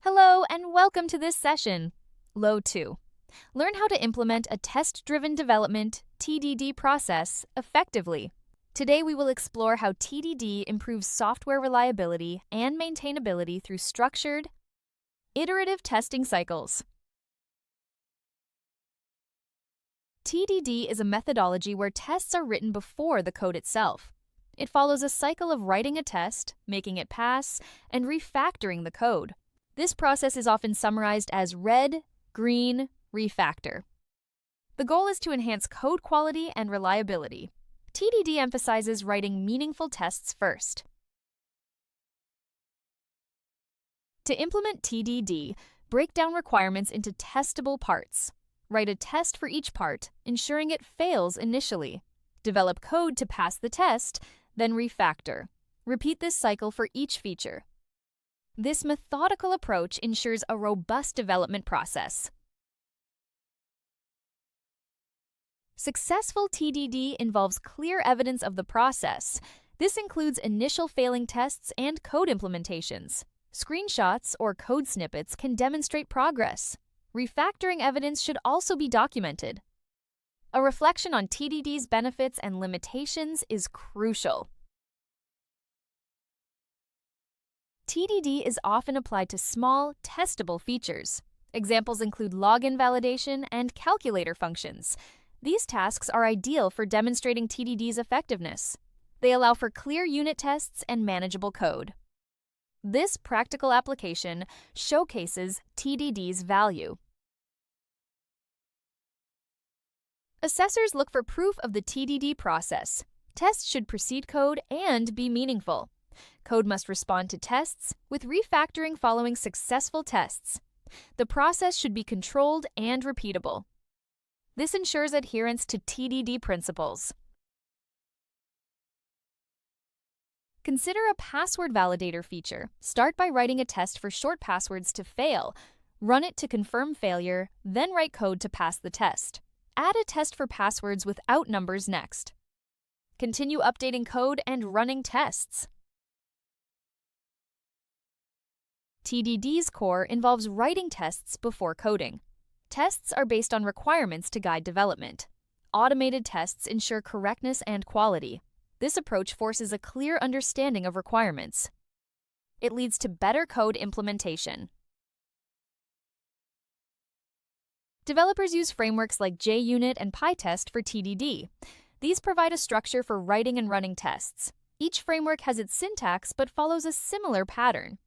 Hello and welcome to this session, LO2. Learn how to implement a test-driven development (TDD) process effectively. Today we will explore how TDD improves software reliability and maintainability through structured, iterative testing cycles. TDD is a methodology where tests are written before the code itself. It follows a cycle of writing a test, making it pass, and refactoring the code. This process is often summarized as red, green, refactor. The goal is to enhance code quality and reliability. TDD emphasizes writing meaningful tests first. To implement TDD, break down requirements into testable parts. Write a test for each part, ensuring it fails initially. Develop code to pass the test, then refactor. Repeat this cycle for each feature. This methodical approach ensures a robust development process. Successful TDD involves clear evidence of the process. This includes initial failing tests and code implementations. Screenshots or code snippets can demonstrate progress. Refactoring evidence should also be documented. A reflection on TDD's benefits and limitations is crucial. TDD is often applied to small, testable features. Examples include login validation and calculator functions. These tasks are ideal for demonstrating TDD's effectiveness. They allow for clear unit tests and manageable code. This practical application showcases TDD's value. Assessors look for proof of the TDD process. Tests should precede code and be meaningful. Code must respond to tests, with refactoring following successful tests. The process should be controlled and repeatable. This ensures adherence to TDD principles. Consider a password validator feature. Start by writing a test for short passwords to fail. Run it to confirm failure, then write code to pass the test. Add a test for passwords without numbers next. Continue updating code and running tests. TDD's core involves writing tests before coding. Tests are based on requirements to guide development. Automated tests ensure correctness and quality. This approach forces a clear understanding of requirements. It leads to better code implementation. Developers use frameworks like JUnit and PyTest for TDD. These provide a structure for writing and running tests. Each framework has its syntax but follows a similar pattern.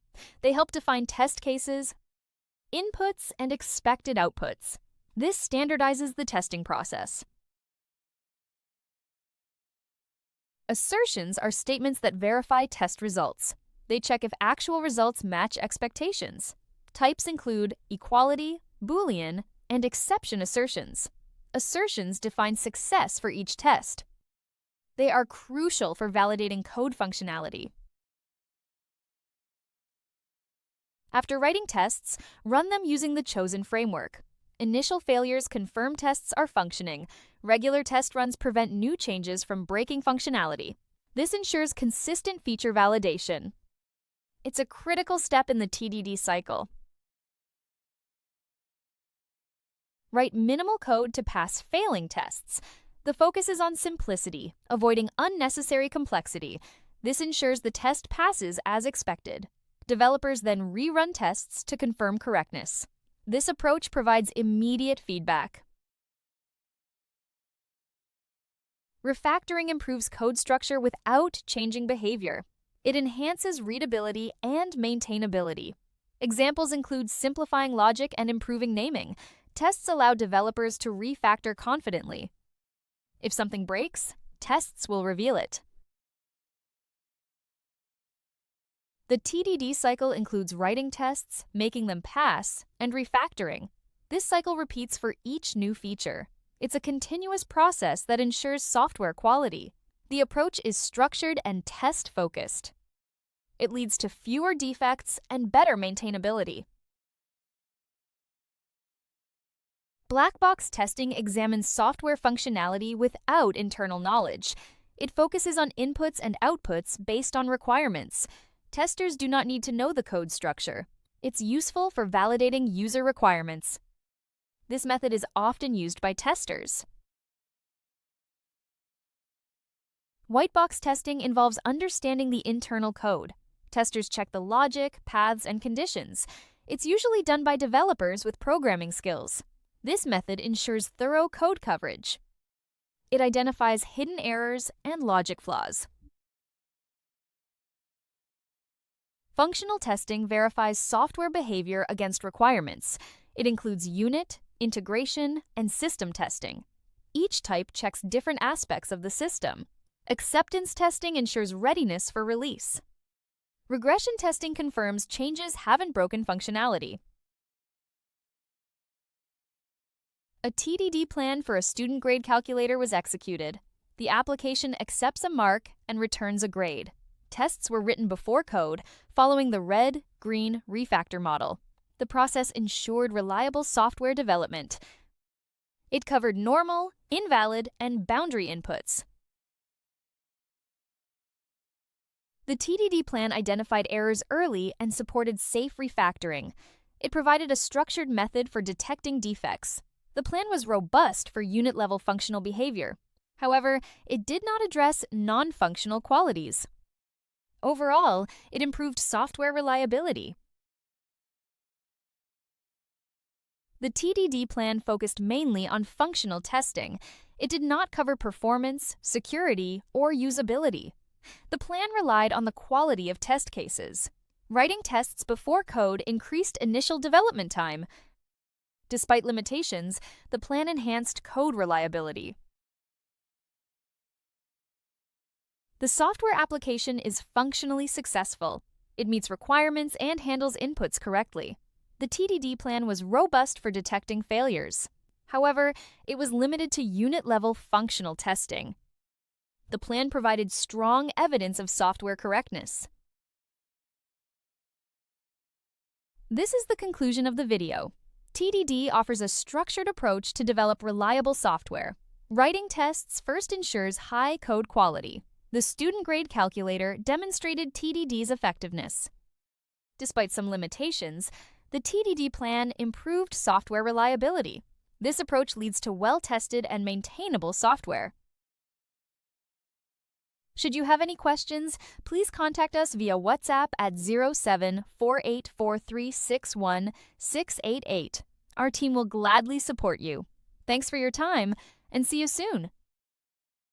They help define test cases, inputs, and expected outputs. This standardizes the testing process. Assertions are statements that verify test results. They check if actual results match expectations. Types include equality, Boolean, and exception assertions. Assertions define success for each test. They are crucial for validating code functionality. After writing tests, run them using the chosen framework. Initial failures confirm tests are functioning. Regular test runs prevent new changes from breaking functionality. This ensures consistent feature validation. It's a critical step in the TDD cycle. Write minimal code to pass failing tests. The focus is on simplicity, avoiding unnecessary complexity. This ensures the test passes as expected. Developers then rerun tests to confirm correctness. This approach provides immediate feedback. Refactoring improves code structure without changing behavior. It enhances readability and maintainability. Examples include simplifying logic and improving naming. Tests allow developers to refactor confidently. If something breaks, tests will reveal it. The TDD cycle includes writing tests, making them pass, and refactoring. This cycle repeats for each new feature. It's a continuous process that ensures software quality. The approach is structured and test-focused. It leads to fewer defects and better maintainability. Black box testing examines software functionality without internal knowledge. It focuses on inputs and outputs based on requirements. Testers do not need to know the code structure. It's useful for validating user requirements. This method is often used by testers. White box testing involves understanding the internal code. Testers check the logic, paths, and conditions. It's usually done by developers with programming skills. This method ensures thorough code coverage. It identifies hidden errors and logic flaws. Functional testing verifies software behavior against requirements. It includes unit, integration, and system testing. Each type checks different aspects of the system. Acceptance testing ensures readiness for release. Regression testing confirms changes haven't broken functionality. A TDD plan for a student grade calculator was executed. The application accepts a mark and returns a grade. Tests were written before code, following the red, green refactor model. The process ensured reliable software development. It covered normal, invalid, and boundary inputs. The TDD plan identified errors early and supported safe refactoring. It provided a structured method for detecting defects. The plan was robust for unit-level functional behavior. However, it did not address non-functional qualities. Overall, it improved software reliability. The TDD plan focused mainly on functional testing. It did not cover performance, security, or usability. The plan relied on the quality of test cases. Writing tests before code increased initial development time. Despite limitations, the plan enhanced code reliability. The software application is functionally successful. It meets requirements and handles inputs correctly. The TDD plan was robust for detecting failures. However, it was limited to unit-level functional testing. The plan provided strong evidence of software correctness. This is the conclusion of the video. TDD offers a structured approach to develop reliable software. Writing tests first ensures high code quality. The student grade calculator demonstrated TDD's effectiveness. Despite some limitations, the TDD plan improved software reliability. This approach leads to well-tested and maintainable software. Should you have any questions, please contact us via WhatsApp at 07484361 Our team will gladly support you. Thanks for your time, and see you soon.